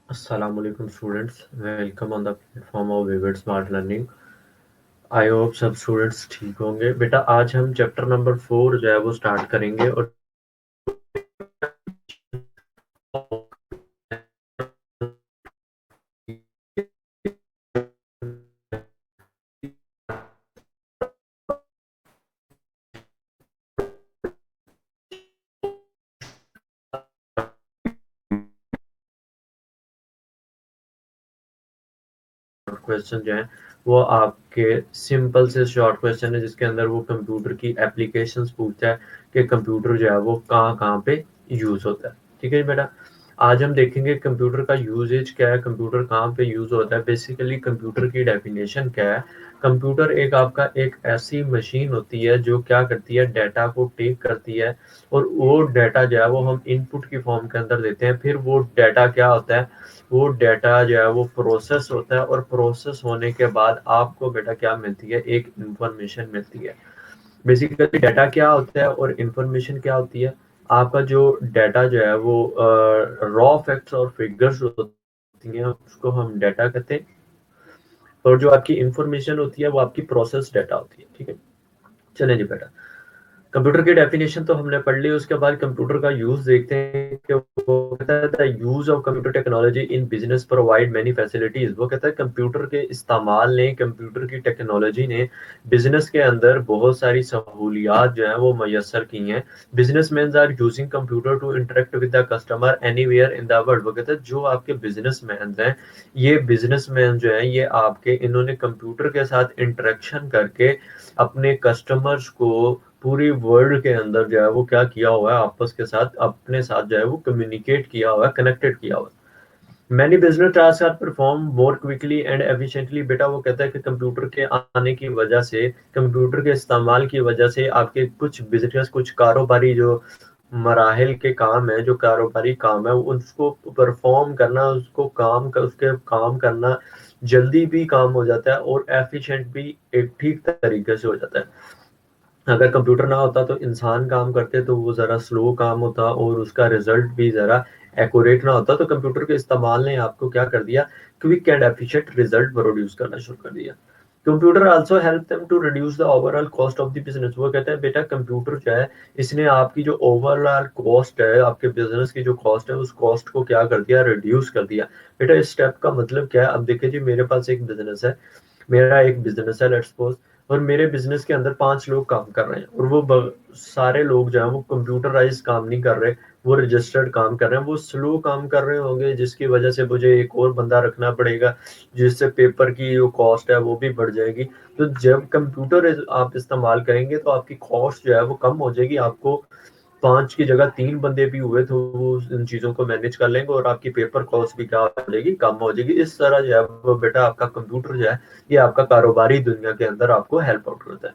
Assalamualaikum students, welcome on the platform of Vivid Smart Learning। I hope सब students ठीक होंगे। बेटा आज हम चैप्टर नंबर 4 जो है वो स्टार्ट करेंगे और क्वेश्चन जो है वो आपके सिंपल से शॉर्ट क्वेश्चन है, जिसके अंदर वो कंप्यूटर की एप्लीकेशंस पूछता है कि कंप्यूटर जो है वो कहाँ कहाँ पे यूज होता है। ठीक है बेटा, आज हम देखेंगे कंप्यूटर का यूजेज क्या है, कंप्यूटर कहाँ पे यूज होता है, बेसिकली कंप्यूटर की डेफिनेशन क्या है। कंप्यूटर एक आपका एक ऐसी मशीन होती है जो क्या करती है, डाटा को टेक करती है और वो डाटा जो है वो हम इनपुट की फॉर्म के अंदर देते हैं। फिर वो डाटा क्या होता है, वो डाटा जो है वो प्रोसेस होता है और प्रोसेस होने के बाद आपको बेटा क्या मिलती है, एक इंफॉर्मेशन मिलती है। बेसिकली डाटा क्या होता है और इंफॉर्मेशन क्या होती है। आपका जो डाटा जो है वो रॉ फैक्ट्स और फिगर्स होती हैं, उसको हम डाटा कहते हैं, और जो आपकी इंफॉर्मेशन होती है वो आपकी प्रोसेस डाटा होती है। ठीक है, चलें जी बेटा, कंप्यूटर की डेफिनेशन तो हमने पढ़ ली। उसके बाद कंप्यूटर का यूज देखते हैं कि वो कहता है the use of computer technology in business provide many facilities. वो कहता है कंप्यूटर के इस्तेमाल ने, कंप्यूटर की टेक्नोलॉजी ने बिजनेस के अंदर बहुत सारी सहूलियात जो है वो मैसर की हैं। Businessman are using computer to interact with the customer anywhere in the world. वो कहता है जो आपके बिजनेसमैन हैं, ये बिजनेसमैन जो है ये आपके, इन्होंने कंप्यूटर के साथ इंटरेक्शन करके अपने कस्टमर्स को पूरी वर्ल्ड के अंदर जो है वो क्या किया हुआ है, आपस के साथ अपने साथ जो है वो कम्युनिकेट किया हुआ है, कनेक्टेड किया हुआ है। Many business task are perform more quickly and efficiently. बेटा वो कहता है कि कंप्यूटर के आने की वजह से, कंप्यूटर के इस्तेमाल की वजह से आपके कुछ बिजनेस, कुछ कारोबारी जो मराहिल के काम है, जो कारोबारी काम है, उसको परफॉर्म करना, उसको उसके काम करना जल्दी भी काम हो जाता है और एफिशिएंट भी एक ठीक तरीके से हो जाता है। अगर कंप्यूटर ना होता तो इंसान काम करते तो वो ज़रा स्लो काम होता और उसका रिजल्ट भी ज़रा एक्यूरेट ना होता। तो कंप्यूटर के इस्तेमाल ने आपको क्या कर दिया, quick and efficient result produce करना शुरू कर दिया। Computer also help them to reduce the overall cost of the business. वो कहते हैं बेटा कंप्यूटर जो है, इसने आपकी जो ओवरऑल कॉस्ट है, आपके बिजनेस की जो कॉस्ट है, उस कॉस्ट को क्या कर दिया, रिड्यूस कर दिया। बेटा इस स्टेप का मतलब क्या है, अब देखिए जी, मेरे पास एक बिजनेस है, मेरा एक बिजनेस है लेट्स सपोज, और मेरे बिजनेस के अंदर 5 लोग काम कर रहे हैं और वो सारे लोग जो हैं वो कंप्यूटराइज काम नहीं कर रहे, वो रजिस्टर्ड काम कर रहे हैं, वो स्लो काम कर रहे होंगे, जिसकी वजह से मुझे एक और बंदा रखना पड़ेगा, जिससे पेपर की जो कॉस्ट है वो भी बढ़ जाएगी। तो जब कंप्यूटर आप इस्तेमाल करेंगे तो आपकी कॉस्ट जो है वो कम हो जाएगी। आपको 5 की जगह 3 बंदे भी हुए तो वो इन चीज़ों को मैनेज कर लेंगे और आपकी पेपर कॉस्ट भी क्या हो जाएगी, कम हो जाएगी। इस तरह जो है वो बेटा आपका कंप्यूटर जो है ये आपका कारोबारी दुनिया के अंदर आपको हेल्प आउट करता है।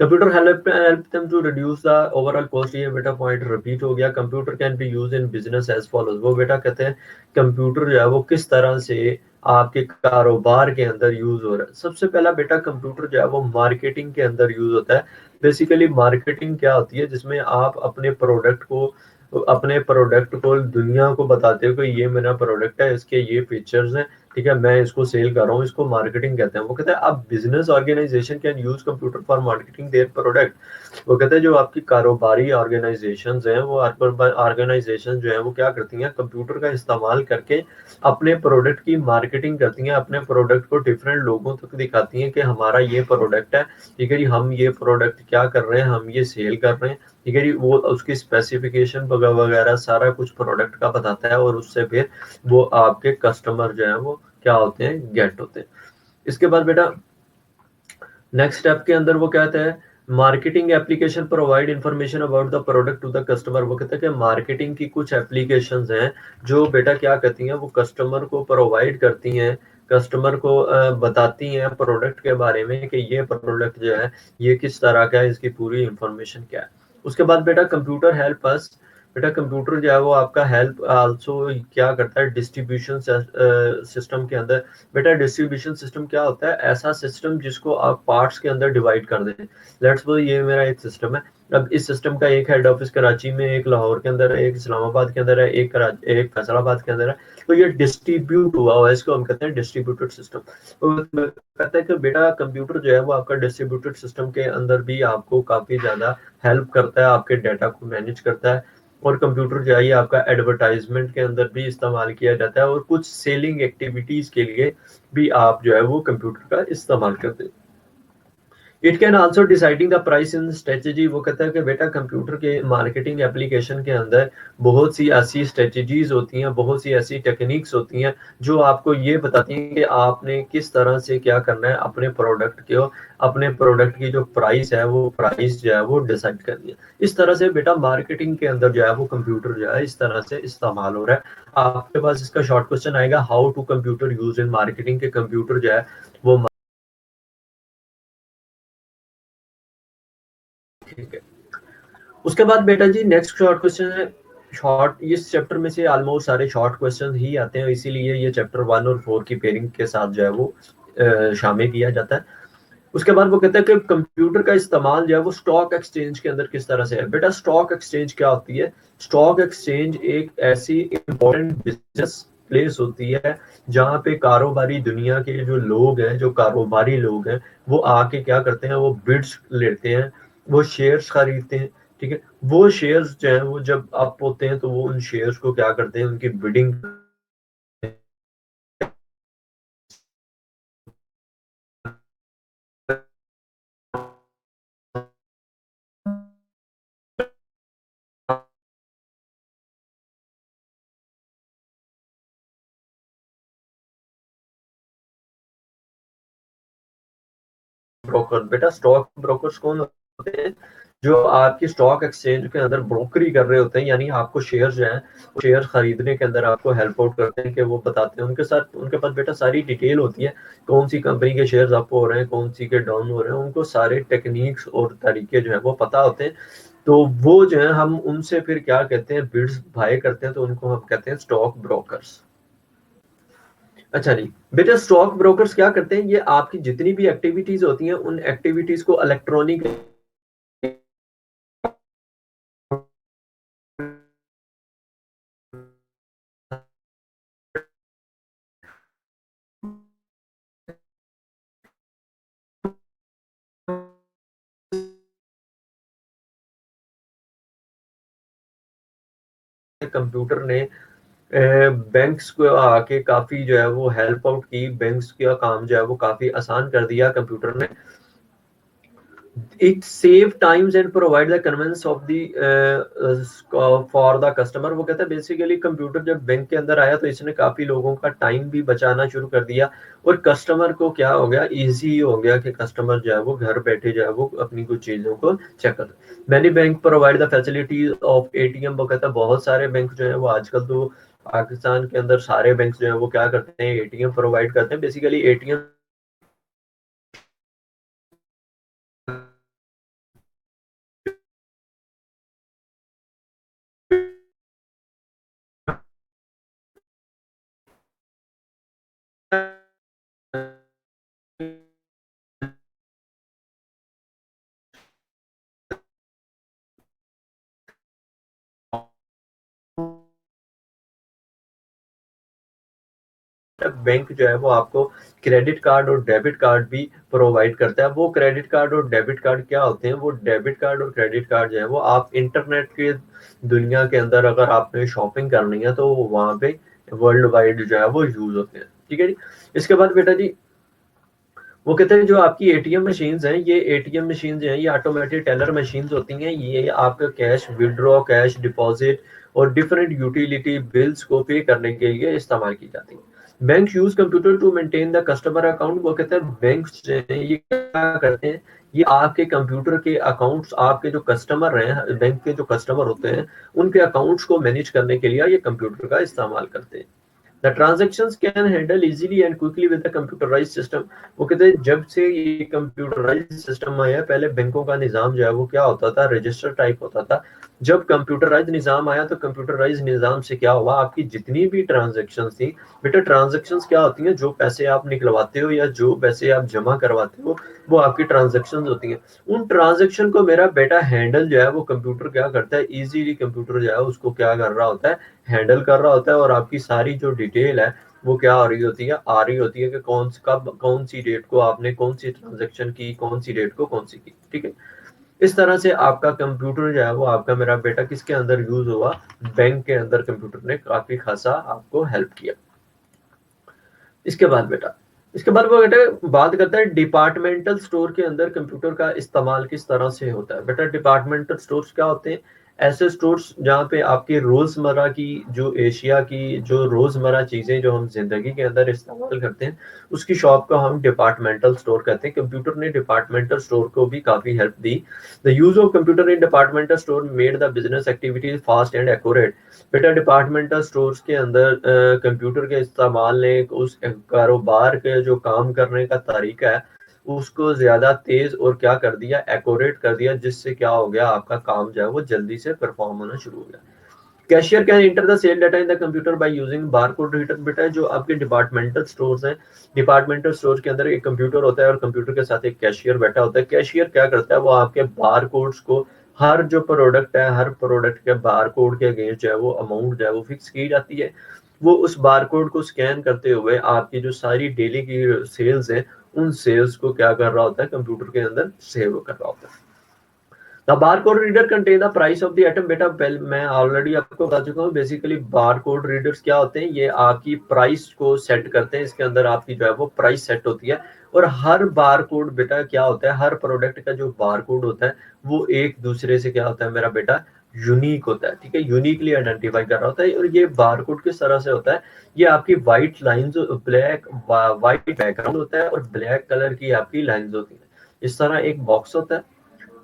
Computer help them to reduce the overall cost. ये बेटा पॉइंट रिपीट हो गया। Computer can be use in business as follows. वो बेटा कहते हैं कंप्यूटर जो है वो किस तरह से आपके कारोबार के अंदर यूज हो रहा है। सबसे पहला बेटा कंप्यूटर जो है वो मार्केटिंग के अंदर यूज होता है। बेसिकली मार्केटिंग क्या होती है, जिसमें आप अपने प्रोडक्ट को दुनिया को बताते हो कि ये मेरा प्रोडक्ट है, इसके ये फीचर्स हैं, ठीक है, मैं इसको सेल कर रहा हूँ, इसको मार्केटिंग कहते हैं। वो कहते हैं अब business organization can use computer for marketing their product. वो कहते हैं जो आपकी कारोबारी ऑर्गेनाइजेशंस हैं, वो ऑर्गेनाइजेशन जो है वो क्या करती हैं, कंप्यूटर का इस्तेमाल करके अपने प्रोडक्ट की मार्केटिंग करती हैं, अपने प्रोडक्ट को डिफरेंट लोगों तक दिखाती हैं कि हमारा ये प्रोडक्ट है, ठीक है जी, हम ये प्रोडक्ट क्या कर रहे हैं, हम ये सेल कर रहे हैं, ठीक है जी। वो उसकी स्पेसिफिकेशन वगैरह सारा कुछ प्रोडक्ट का बताता है और उससे फिर वो आपके कस्टमर जो है वो क्या होते हैं, गेट होते हैं। इसके बाद बेटा नेक्स्ट स्टेप के अंदर वो कहता है marketing application provide information about the product to the customer. वो कहता है कि मार्केटिंग की कुछ एप्लीकेशंस हैं जो बेटा क्या करती हैं, वो कस्टमर को प्रोवाइड करती हैं, कस्टमर को बताती हैं प्रोडक्ट के बारे में कि ये प्रोडक्ट जो है ये किस तरह का है, इसकी पूरी इंफॉर्मेशन क्या है। उसके बाद बेटा कंप्यूटर हेल्प अस। बेटा कंप्यूटर जो है वो आपका हेल्प आल्सो क्या करता है डिस्ट्रीब्यूशन सिस्टम के अंदर। बेटा डिस्ट्रीब्यूशन सिस्टम क्या होता है, ऐसा सिस्टम जिसको आप पार्ट्स के अंदर डिवाइड कर दें। लेट्स सपोज ये मेरा एक सिस्टम है, अब इस सिस्टम का एक हेड ऑफिस कराची में, एक लाहौर के अंदर है, एक इस्लामाबाद के अंदर है, एक फैसलाबाद के अंदर है। तो ये डिस्ट्रीब्यूट हुआ हुआ है, इसको हम कहते हैं डिस्ट्रीब्यूटेड सिस्टम। तो कहता है कि बेटा कंप्यूटर जो है वो आपका डिस्ट्रीब्यूटेड सिस्टम के अंदर भी आपको काफी ज्यादा हेल्प करता है, आपके डाटा को मैनेज करता है। और कंप्यूटर जो है ये आपका एडवर्टाइजमेंट के अंदर भी इस्तेमाल किया जाता है, और कुछ सेलिंग एक्टिविटीज के लिए भी आप जो है वो कंप्यूटर का इस्तेमाल करते हैं। It can also deciding the price in strategy. वो कहता है कि बेटा कंप्यूटर के मार्केटिंग एप्लीकेशन के अंदर बहुत सी ऐसी स्ट्रेटेजीज होती हैं, बहुत सी ऐसी टेक्निक्स होती हैं जो आपको ये बताती हैं कि आपने किस तरह से क्या करना है अपने प्रोडक्ट के, अपने प्रोडक्ट की जो प्राइस है वो प्राइस जो है वो डिसाइड करनी है। इस तरह से बेटा मार्केटिंग के अंदर जो है वो कंप्यूटर जो है इस तरह से इस्तेमाल हो रहा है। आपके पास इसका शॉर्ट क्वेश्चन आएगा, how to computer use in marketing, के कंप्यूटर जो है वो, ठीक है। उसके बाद बेटा जी नेक्स्ट शॉर्ट क्वेश्चन है, शॉर्ट, इस चैप्टर में से ऑलमोस्ट सारे शॉर्ट क्वेश्चन ही आते हैं, इसीलिए ये चैप्टर 1 और 4 की पेयरिंग के साथ जो है वो शामिल किया जाता है। उसके बाद वो कहता है कि कंप्यूटर का इस्तेमाल जो है वो स्टॉक एक्सचेंज के अंदर किस तरह से है। बेटा स्टॉक एक्सचेंज क्या होती है? स्टॉक एक्सचेंज एक ऐसी इंपॉर्टेंट बिजनेस प्लेस होती है जहाँ पे कारोबारी दुनिया के जो लोग हैं, जो कारोबारी लोग हैं, वो आके क्या करते हैं, वो बिड्स लेते हैं, वो शेयर्स खरीदते हैं। ठीक है, वो शेयर्स जो है वो जब अप होते हैं तो वो उन शेयर्स को क्या करते हैं, उनकी बिडिंग ब्रोकर। बेटा स्टॉक ब्रोकर्स कौन होते हैं? जो आपकी स्टॉक एक्सचेंज के अंदर ब्रोकरी कर रहे होते हैं, यानी आपको शेयर जो है शेयर खरीदने के अंदर आपको हेल्प आउट करते हैं, कि वो बताते हैं, उनके साथ उनके पास बेटा सारी डिटेल होती है, कौन सी कंपनी के शेयर्स अप हो रहे हैं, कौन सी के डाउन हो रहे हैं, उनको सारे टेक्निक्स और तरीके जो है वो पता होते हैं। तो वो जो है हम उनसे फिर क्या कहते हैं, बिड्स बाय करते हैं, तो उनको हम कहते हैं स्टॉक ब्रोकर्स। अच्छा जी, बेटा स्टॉक ब्रोकर्स क्या करते हैं, ये आपकी जितनी भी एक्टिविटीज होती हैं उन एक्टिविटीज को इलेक्ट्रॉनिक कंप्यूटर ने बैंक्स को आके काफी जो है वो हेल्प आउट की, बैंक्स का काम जो है वो काफी आसान कर दिया कंप्यूटर ने। It save times and provide the conveyance of the for the customer. वो कहता है बेसिकली कंप्यूटर जब बैंक के अंदर आया तो इसने काफी लोगों का टाइम भी बचाना शुरू कर दिया, और कस्टमर को क्या हो गया, इजी हो गया कि कस्टमर जो है वो घर बैठे जो है वो अपनी कुछ चीजों को चेक कर। Many bank provide the facilities of ATM. वो कहता है बहुत सारे बैंक जो है वो आजकल तो पाकिस्तान के अंदर सारे बैंक जो है वो क्या करते हैं, एटीएम प्रोवाइड करते हैं। बेसिकली एटीएम बैंक जो है वो आपको क्रेडिट कार्ड और डेबिट कार्ड भी प्रोवाइड करता है। वो क्रेडिट कार्ड और डेबिट कार्ड क्या होते हैं? वो डेबिट कार्ड और क्रेडिट कार्ड जो है वो आप इंटरनेट के दुनिया के अंदर अगर आपने शॉपिंग करनी है तो वहां पे वर्ल्ड वाइड जो है वो यूज होते हैं। ठीक है जी। इसके बाद बेटा जी वो कहते हैं जो आपकी एटीएम मशीन्स हैं, ये एटीएम मशीन जो हैं ये ऑटोमेटेड टेलर मशीन्स होती हैं। ये आपका कैश विड्रॉ, कैश डिपॉजिट और डिफरेंट यूटिलिटी बिल्स को पे करने के लिए इस्तेमाल की जाती है। Bank use computer to maintain the customer account. वो कहते हैं बैंक जो है ये क्या करते हैं, ये आपके कंप्यूटर के अकाउंट्स, आपके जो कस्टमर हैं, बैंक के जो कस्टमर होते हैं, उनके अकाउंट्स को मैनेज करने के लिए ये कंप्यूटर का इस्तेमाल करते हैं। The transactions can handle easily and quickly with the computerized system। वो कहते हैं जब से ये कंप्यूटराइज सिस्टम आया है, पहले बैंकों का निजाम जो है वो क्या होता था, रजिस्टर टाइप होता था। जब कंप्यूटराइज निज़ाम आया तो कंप्यूटराइज निज़ाम से क्या हुआ, आपकी जितनी भी ट्रांजैक्शंस थी, बेटा ट्रांजैक्शंस क्या होती हैं, जो पैसे आप निकलवाते हो या जो पैसे आप जमा करवाते हो वो आपकी ट्रांजैक्शंस होती हैं। उन ट्रांजैक्शन को मेरा बेटा हैंडल जो है वो कंप्यूटर क्या करता है, इजीली कंप्यूटर जो है उसको क्या कर रहा होता है, हैंडल कर रहा होता है, और आपकी सारी जो डिटेल है वो क्या हो रही होती है, आ रही होती है कि कौन सी डेट को आपने कौन सी ट्रांजैक्शन की, कौन सी डेट को कौन सी की। ठीक है, इस तरह से आपका कंप्यूटर जो है वो आपका मेरा बेटा किसके अंदर यूज हुआ, बैंक के अंदर कंप्यूटर ने काफी खासा आपको हेल्प किया। इसके बाद बेटा, इसके बाद वो बेटा बात करता है डिपार्टमेंटल स्टोर के अंदर कंप्यूटर का इस्तेमाल किस तरह से होता है। बेटा डिपार्टमेंटल स्टोर्स क्या होते हैं, ऐसे स्टोर्स जहाँ पे आपकी रोजमर्रा की जो एशिया की जो रोजमर्रा चीजें जो हम जिंदगी के अंदर इस्तेमाल करते हैं उसकी शॉप को हम डिपार्टमेंटल स्टोर कहते हैं। कंप्यूटर ने डिपार्टमेंटल स्टोर को भी काफी help the. The use of computer in departmental store made the business activities fast and accurate. बेटा डिपार्टमेंटल स्टोर्स के अंदर कंप्यूटर के इस्तेमाल ने उस कारोबार के जो काम करने का तरीका है उसको ज्यादा तेज और क्या कर दिया, एक्यूरेट कर दिया, जिससे क्या हो गया, आपका काम जो है वो जल्दी से परफॉर्म होना शुरू हो गया। Cashier can enter the sale data in the computer by using barcode reader. बेटा जो आपके डिपार्टमेंटल स्टोर्स हैं, डिपार्टमेंटल स्टोर के अंदर एक कंप्यूटर होता है और कंप्यूटर के साथ एक कैशियर बैठा होता है। कैशियर क्या करता है, वो आपके बार कोड्स को, हर जो प्रोडक्ट है हर प्रोडक्ट के बार कोड के अगेंस्ट जो है वो अमाउंट जो है वो फिक्स की जाती है। वो उस बार कोड को स्कैन करते हुए आपकी जो सारी डेली की सेल्स है उन सेल्स को क्या कर रहा होता है, कंप्यूटर के अंदर सेव कर रहा होता है। The barcode reader contain the price of the item. बेटा मैं ऑलरेडी आपको बता चुका हूँ, बेसिकली बारकोड रीडर्स क्या होते हैं, ये आपकी प्राइस को सेट करते हैं। इसके अंदर आपकी जो है वो प्राइस सेट होती है, और हर बारकोड बेटा क्या होता है, हर प्रोडक्ट का जो बारकोड होता है वो एक दूसरे से क्या होता है मेरा बेटा, यूनिक होता है। ठीक है, यूनिकली आइडेंटिफाई कर रहा होता है। और ये बारकोड किस तरह से होता है, ये आपकी white lines, black white background होता है और ब्लैक कलर की आपकी लाइंस होती है। इस तरह एक बॉक्स होता है,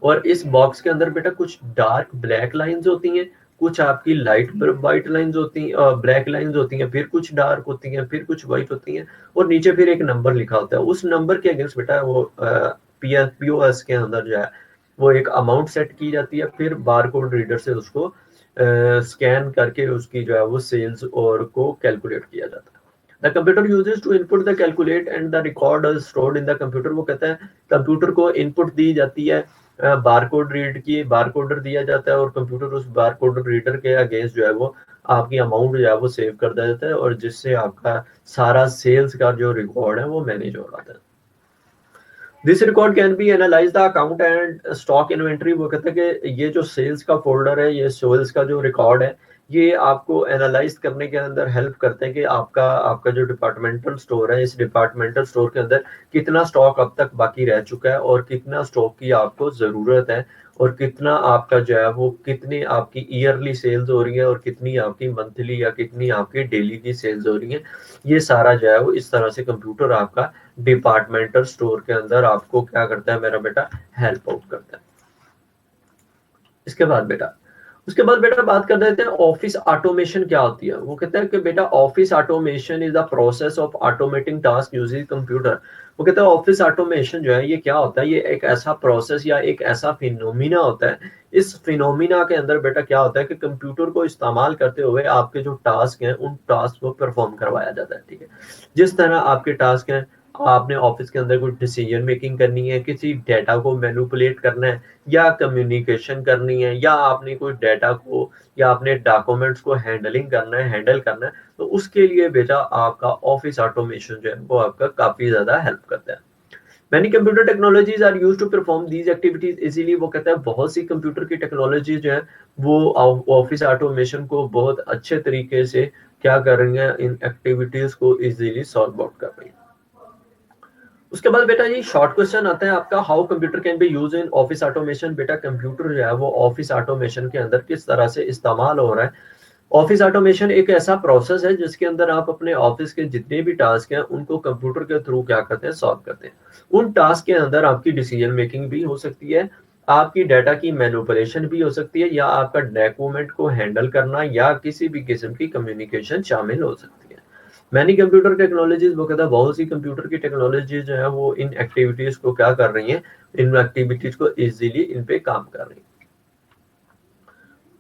और इस बॉक्स के अंदर बेटा कुछ डार्क ब्लैक लाइंस होती हैं, कुछ आपकी लाइट व्हाइट लाइंस होती हैं, ब्लैक लाइंस होती हैं, फिर कुछ डार्क होती हैं, फिर कुछ व्हाइट होती हैं, और नीचे फिर एक नंबर लिखा होता है। उस नंबर के अगेंस्ट बेटा वो पीओएस के अंदर जो है वो एक अमाउंट सेट की जाती है, फिर बारकोड रीडर से उसको स्कैन करके उसकी जो है वो सेल्स और को कैलकुलेट किया जाता है। The computer uses to input the calculate and the record stored in the computer. वो कहता है कंप्यूटर को इनपुट दी जाती है, बारकोड रीड की बारकोडर दिया जाता है, और कंप्यूटर उस बारकोडर रीडर के अगेंस्ट जो है वो आपकी अमाउंट जो है वो सेव कर देता है, और जिससे आपका सारा सेल्स का जो रिकॉर्ड है वो मैनेज हो रहा है। This record can be analyse the account and stock inventory. वो कहते हैं कि ये जो सेल्स का फोल्डर है, ये सेल्स का जो रिकॉर्ड है, ये आपको एनालाइज करने के अंदर हेल्प करते हैं कि आपका आपका जो डिपार्टमेंटल स्टोर है, इस डिपार्टमेंटल स्टोर के अंदर कितना स्टॉक अब तक बाकी रह चुका है, और कितना स्टॉक की आपको ज़रूरत है, और कितना आपका जो है वो कितनी आपकी ईयरली सेल्स हो रही है, और कितनी आपकी मंथली या कितनी आपकी डेली की सेल्स हो रही है। ये सारा जो है वो इस तरह से कंप्यूटर आपका डिपार्टमेंटल स्टोर के अंदर आपको क्या करता है मेरा बेटा, हेल्प आउट करता है। इसके बाद बेटा, उसके बाद बेटा बात कर देते हैं ऑफिस ऑटोमेशन क्या होती है। वो कहता है कि बेटा office automation is the process of automating task using computer. वो कहता है ऑफिस ऑटोमेशन जो है ये क्या होता है, ये एक ऐसा प्रोसेस या एक ऐसा फिनोमिना होता है। इस फिनोमिना के अंदर बेटा क्या होता है कि कंप्यूटर को इस्तेमाल करते हुए आपके जो टास्क हैं उन टास्क को परफॉर्म करवाया जाता है। ठीक है, जिस तरह आपके टास्क हैं, आपने ऑफिस के अंदर कुछ डिसीजन मेकिंग करनी है, किसी डेटा को मैनिपुलेट करना है, या कम्युनिकेशन करनी है, या आपने कोई डेटा को या अपने डॉक्यूमेंट्स को हैंडल करना है, तो उसके लिए बेटा आपका ऑफिस ऑटोमेशन जो है वो आपका काफी ज्यादा हेल्प करता है। Many computer technologies are use to perform these activities easily. वो कहता है बहुत सी कंप्यूटर की टेक्नोलॉजी जो है वो ऑफिस ऑटोमेशन को बहुत अच्छे तरीके से क्या कर रही है, इन एक्टिविटीज को इजीली सॉल्व आउट कर रही है। उसके बाद बेटा ये शॉर्ट क्वेश्चन आता है आपका, how computer can be use in office automation. बेटा कंप्यूटर जो है वो ऑफिस ऑटोमेशन के अंदर किस तरह से इस्तेमाल हो रहा है। ऑफिस ऑटोमेशन एक ऐसा प्रोसेस है जिसके अंदर आप अपने ऑफिस के जितने भी टास्क हैं उनको कंप्यूटर के थ्रू क्या करते हैं, सॉल्व करते हैं। उन टास्क के अंदर आपकी डिसीजन मेकिंग भी हो सकती है, आपकी डाटा की मैनिपुलेशन भी हो सकती है, या आपका डॉक्यूमेंट को हैंडल करना, या किसी भी किस्म की कम्युनिकेशन शामिल हो सकती है। मैनी कंप्यूटर टेक्नोलॉजीज, वो कहता है बहुत सी कंप्यूटर की टेक्नोलॉजी जो है वो इन एक्टिविटीज को क्या कर रही हैं, इन एक्टिविटीज को इजीली इन पे काम कर रही है।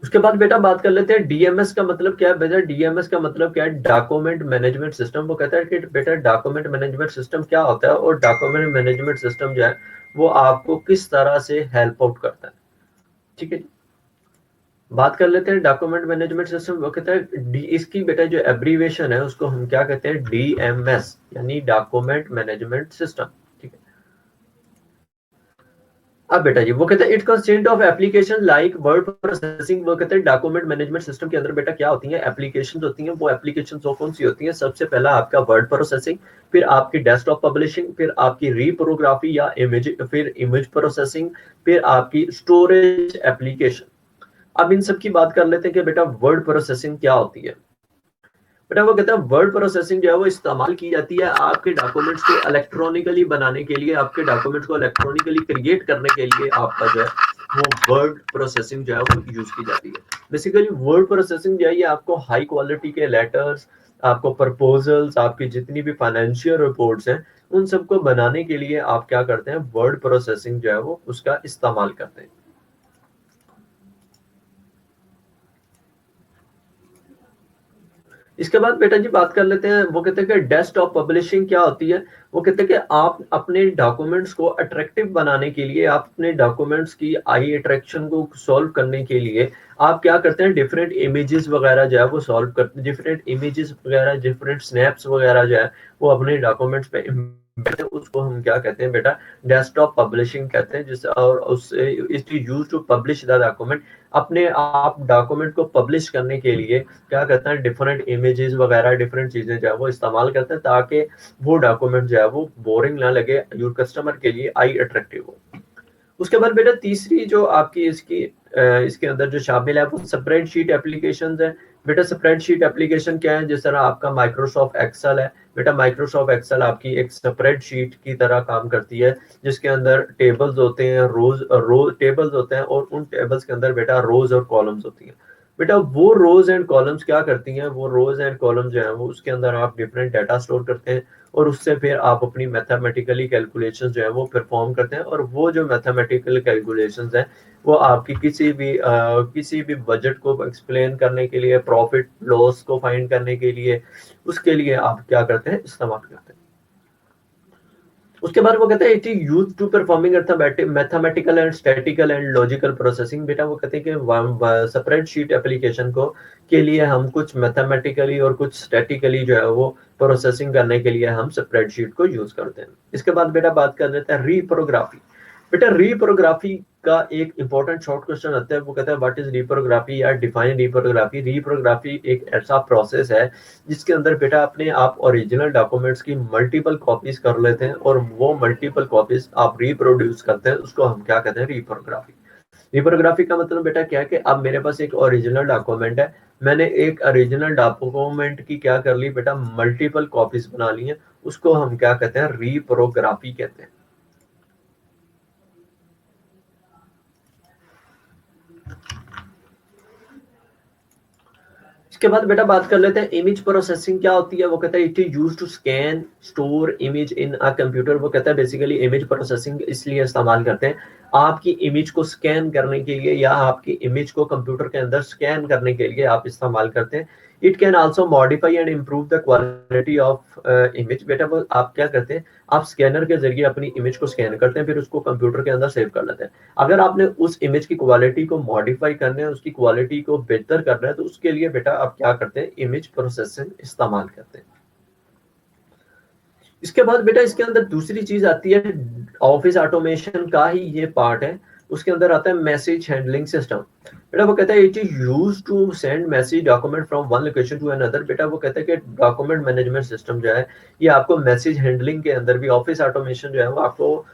उसके बाद बेटा बात कर लेते हैं डीएमएस का मतलब क्या है। बेटा डीएमएस का मतलब क्या है, डॉक्यूमेंट मैनेजमेंट सिस्टम। वो कहता है कि बेटा डॉक्यूमेंट मैनेजमेंट सिस्टम क्या होता है और डॉक्यूमेंट मैनेजमेंट सिस्टम जो है वो आपको किस तरह से हेल्प आउट करता है। ठीक है, बात कर लेते हैं डॉक्यूमेंट मैनेजमेंट सिस्टम। वो कहता है डी, इसकी बेटा जो एब्रीवेशन है उसको हम क्या कहते हैं, डीएमएस, यानी डॉक्यूमेंट मैनेजमेंट सिस्टम। ठीक है, अब बेटा जी वो कहते हैं it consist of application like word processing. वो कहते हैं डॉक्यूमेंट मैनेजमेंट सिस्टम के अंदर बेटा क्या होती हैं, एप्लीकेशंस होती हैं। वो एप्लीकेशंस कौन सी होती हैं, सबसे पहला आपका वर्ड प्रोसेसिंग, फिर आपकी डेस्कटॉप पब्लिशिंग, फिर आपकी रीप्रोग्राफी या इमेज, फिर इमेज प्रोसेसिंग, फिर आपकी स्टोरेज एप्लीकेशन। अब इन सब की बात कर लेते हैं कि बेटा वर्ड प्रोसेसिंग क्या होती है। बेटा वो कहता है वर्ड प्रोसेसिंग जो है वो इस्तेमाल की जाती है आपके डॉक्यूमेंट्स को इलेक्ट्रॉनिकली बनाने के लिए, आपके डॉक्यूमेंट्स को इलेक्ट्रॉनिकली क्रिएट करने के लिए आपका जो है वो वर्ड प्रोसेसिंग जो है वो यूज की जाती है। बेसिकली वर्ड प्रोसेसिंग जो है ये आपको हाई क्वालिटी के लेटर्स, आपको प्रपोजल्स, आपकी जितनी भी फाइनेंशियल रिपोर्ट्स हैं उन सबको बनाने के लिए आप क्या करते हैं, वर्ड प्रोसेसिंग जो है वो उसका इस्तेमाल करते हैं। इसके बाद बेटा जी बात कर लेते हैं, वो कहते हैं कि डेस्कटॉप पब्लिशिंग क्या होती है। वो कहते हैं कि आप अपने डॉक्यूमेंट्स को अट्रैक्टिव बनाने के लिए, आप अपने डॉक्यूमेंट्स की आई अट्रैक्शन को सॉल्व करने के लिए आप क्या करते हैं, डिफरेंट इमेजेस वगैरह जो है वो सॉल्व करते हैं, डिफरेंट इमेजेस वगैरह, डिफरेंट स्नैप्स वगैरह जो है वो अपने डॉक्यूमेंट्स पे embed है, उसको हम क्या कहते हैं बेटा, डेस्कटॉप पब्लिशिंग कहते हैं। जिस और उससे it is use to publish the document, अपने आप डॉक्यूमेंट को पब्लिश करने के लिए क्या करते हैं, डिफरेंट इमेजेस वगैरह डिफरेंट चीजें जो है वो इस्तेमाल करते हैं ताकि वो डॉक्यूमेंट जो है वो बोरिंग ना लगे, योर कस्टमर के लिए आई अट्रैक्टिव हो। उसके बाद बेटा तीसरी जो आपकी इसके अंदर जो शामिल है वो स्प्रेडशीट एप्लीकेशन है। बेटा स्प्रेडशीट एप्लीकेशन क्या है, जिस तरह आपका माइक्रोसॉफ्ट एक्सेल है। बेटा माइक्रोसॉफ्ट एक्सेल आपकी एक स्प्रेडशीट की तरह काम करती है, जिसके अंदर टेबल्स होते हैं, रोज टेबल्स होते हैं और उन टेबल्स के अंदर बेटा रोज और कॉलम्स होती हैं। बेटा वो रोज एंड कॉलम्स क्या करती हैं, वो रोज एंड कॉलम्स जो है वो उसके अंदर आप डिफरेंट डाटा स्टोर करते हैं और उससे फिर आप अपनी मैथमेटिकली कैलकुलेशंस जो है वो परफॉर्म करते हैं। और वो जो मैथमेटिकल कैलकुलेशंस हैं वो आपकी किसी भी बजट को एक्सप्लेन करने के लिए, प्रॉफिट लॉस को फाइंड करने के लिए, उसके लिए आप क्या करते हैं, इस्तेमाल करते हैं। उसके बाद वो कहते हैं it is use to performing mathematical and statical and logical processing. बेटा वो कहते हैं कि स्प्रेडशीट एप्लीकेशन को के लिए हम कुछ मैथमेटिकली और कुछ स्टैटिकली जो है वो प्रोसेसिंग करने के लिए हम स्प्रेडशीट को यूज करते हैं। इसके बाद बेटा बात कर लेते हैं रीप्रोग्राफी। बेटा रीप्रोग्राफी का एक इंपॉर्टेंट शॉर्ट क्वेश्चन आता है, वो कहता है व्हाट इज रीप्रोग्राफी या डिफाइन रीप्रोग्राफी। रीप्रोग्राफी एक ऐसा प्रोसेस है जिसके अंदर बेटा अपने आप ओरिजिनल डॉक्यूमेंट्स की मल्टीपल कॉपीज कर लेते हैं और वो मल्टीपल कॉपीज आप रिप्रोड्यूस करते हैं, उसको हम क्या कहते हैं, रीप्रोग्राफी। रीप्रोग्राफी का मतलब बेटा क्या है कि अब मेरे पास एक ओरिजिनल डॉक्यूमेंट है, मैंने एक ओरिजिनल डॉक्यूमेंट की क्या कर ली बेटा, मल्टीपल कॉपीज बना ली हैं, उसको हम क्या कहते हैं, रीप्रोग्राफी कहते हैं। इसके बाद बेटा बात कर लेते हैं इमेज प्रोसेसिंग क्या होती है। वो कहता है it is use to scan store image in a computer. वो कहता है बेसिकली इमेज प्रोसेसिंग इसलिए इस्तेमाल करते हैं आपकी इमेज को स्कैन करने के लिए, या आपकी इमेज को कंप्यूटर के अंदर स्कैन करने के लिए आप इस्तेमाल करते हैं। It can also modify and improve the quality of image. बेटा वो आप क्या करते हैं, आप स्कैनर के जरिए अपनी इमेज को स्कैन करते हैं, फिर उसको कंप्यूटर के अंदर सेव कर लेते हैं। अगर आपने उस इमेज की क्वालिटी को मॉडिफाई करना है, उसकी क्वालिटी को बेहतर करना है, तो उसके लिए बेटा आप क्या करते हैं, इमेज प्रोसेसिंग इस्तेमाल करते हैं। इसके बाद बेटा इसके अंदर दूसरी चीज आती है, ऑफिस ऑटोमेशन का ही ये पार्ट है, उसके अंदर आता है मैसेज हैंडलिंग सिस्टम। बेटा वो कहता है it is use to send message document from one location to another. बेटा वो कहता है कि डॉक्यूमेंट मैनेजमेंट सिस्टम जो है ये आपको मैसेज हैंडलिंग के अंदर भी, ऑफिस ऑटोमेशन जो है वो आपको